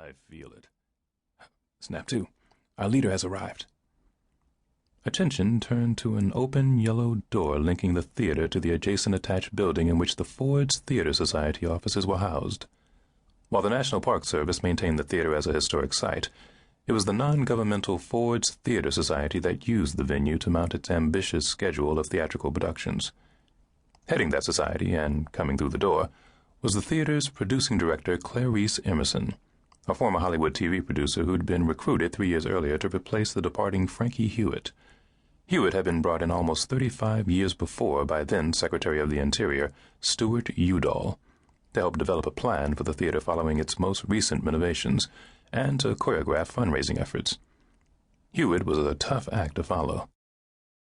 I feel it. Snap 2. Our leader has arrived. Attention turned to an open yellow door linking the theater to the adjacent attached building in which the Ford's Theater Society offices were housed. While the National Park Service maintained the theater as a historic site, it was the non-governmental Ford's Theater Society that used the venue to mount its ambitious schedule of theatrical productions. Heading that society, and coming through the door, was the theater's producing director Clarice Emerson, a former Hollywood TV producer who'd been recruited 3 years earlier to replace the departing Frankie Hewitt. Hewitt had been brought in almost 35 years before by then Secretary of the Interior, Stuart Udall, to help develop a plan for the theater following its most recent renovations, and to choreograph fundraising efforts. Hewitt was a tough act to follow.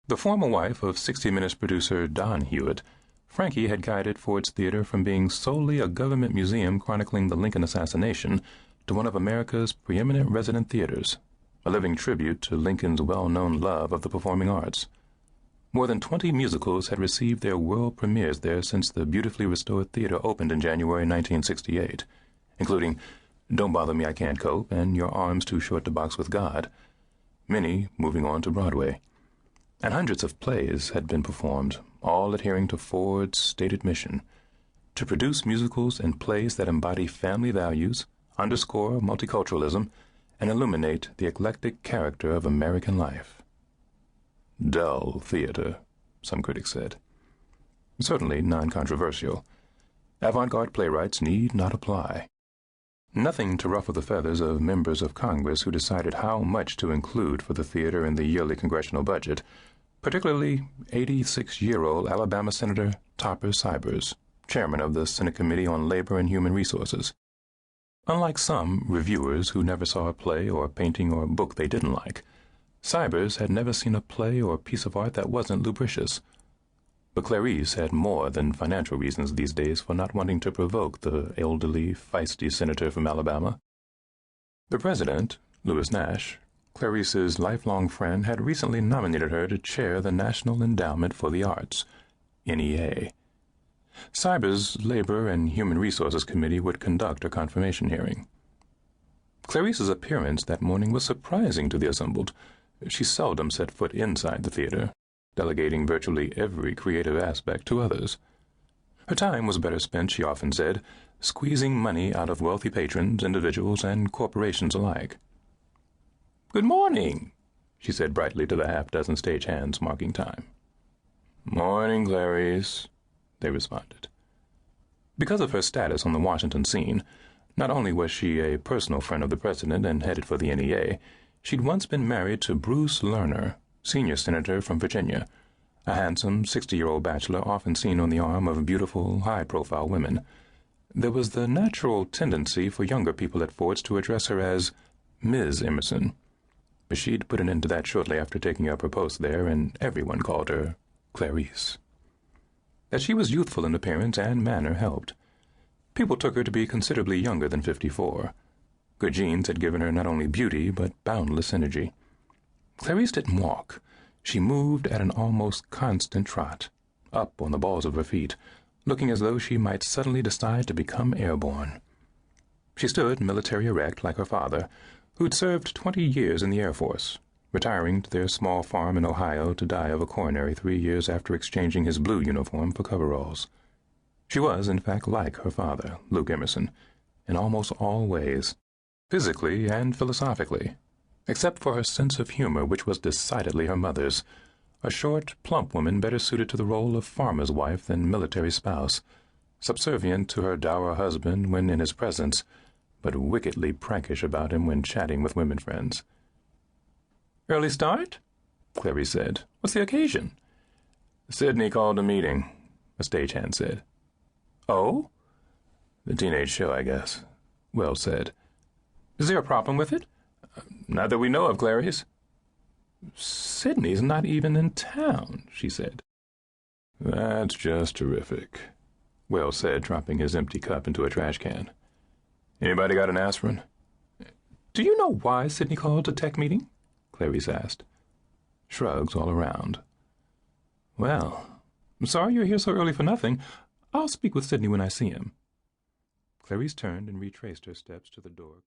The former wife of 60 Minutes producer Don Hewitt, Frankie had guided Ford's Theater from being solely a government museum chronicling the Lincoln assassination to one of America's preeminent resident theaters, a living tribute to Lincoln's well-known love of the performing arts. More than 20 musicals had received their world premieres there since the beautifully restored theater opened in January 1968, including Don't Bother Me, I Can't Cope and Your Arms Too Short to Box with God, many moving on to Broadway. And hundreds of plays had been performed, all adhering to Ford's stated mission, to produce musicals and plays that embody family values, underscore multiculturalism, and illuminate the eclectic character of American life. Dull theater, some critics said. Certainly non-controversial. Avant-garde playwrights need not apply. Nothing to ruffle the feathers of members of Congress who decided how much to include for the theater in the yearly congressional budget, particularly 86-year-old Alabama Senator Topper Sybers, chairman of the Senate Committee on Labor and Human Resources. Unlike some reviewers who never saw a play or painting or book they didn't like, Sybers had never seen a play or piece of art that wasn't lubricious. But Clarice had more than financial reasons these days for not wanting to provoke the elderly, feisty senator from Alabama. The president, Lewis Nash, Clarice's lifelong friend, had recently nominated her to chair the National Endowment for the Arts, NEA. Sybers' Labor and Human Resources Committee would conduct her confirmation hearing. Clarice's appearance that morning was surprising to the assembled. She seldom set foot inside the theater, delegating virtually every creative aspect to others. Her time was better spent, she often said, squeezing money out of wealthy patrons, individuals, and corporations alike. "Good morning," she said brightly to the half-dozen stagehands marking time. "Morning, Clarice," they responded. Because of her status on the Washington scene, not only was she a personal friend of the president and headed for the NEA, she'd once been married to Bruce Lerner, senior senator from Virginia, a handsome 60-year-old bachelor often seen on the arm of beautiful, high-profile women. There was the natural tendency for younger people at Ford's to address her as Ms. Emerson, but she'd put an end to that shortly after taking up her post there, and everyone called her Clarice. That she was youthful in appearance and manner helped. People took her to be considerably younger than 54. Good genes had given her not only beauty, but boundless energy. Clarice didn't walk. She moved at an almost constant trot, up on the balls of her feet, looking as though she might suddenly decide to become airborne. She stood military erect like her father, who'd served 20 years in the Air Force, retiring to their small farm in Ohio to die of a coronary 3 years after exchanging his blue uniform for coveralls. She was, in fact, like her father, Luke Emerson, in almost all ways, physically and philosophically, except for her sense of humor, which was decidedly her mother's, a short, plump woman better suited to the role of farmer's wife than military spouse, subservient to her dour husband when in his presence, but wickedly prankish about him when chatting with women friends. "Early start?" Clarice said. "What's the occasion?" "Sydney called a meeting," a stagehand said. "Oh?" "The teenage show, I guess," Wells said. "Is there a problem with it?" "Not that we know of, Clarice." "Sydney's not even in town," she said. "That's just terrific," Wells said, dropping his empty cup into a trash can. "Anybody got an aspirin?" "Do you know why Sydney called a tech meeting?" Clarice asked. Shrugs all around. "Well, I'm sorry you're here so early for nothing. I'll speak with Sydney when I see him." Clarice turned and retraced her steps to the door.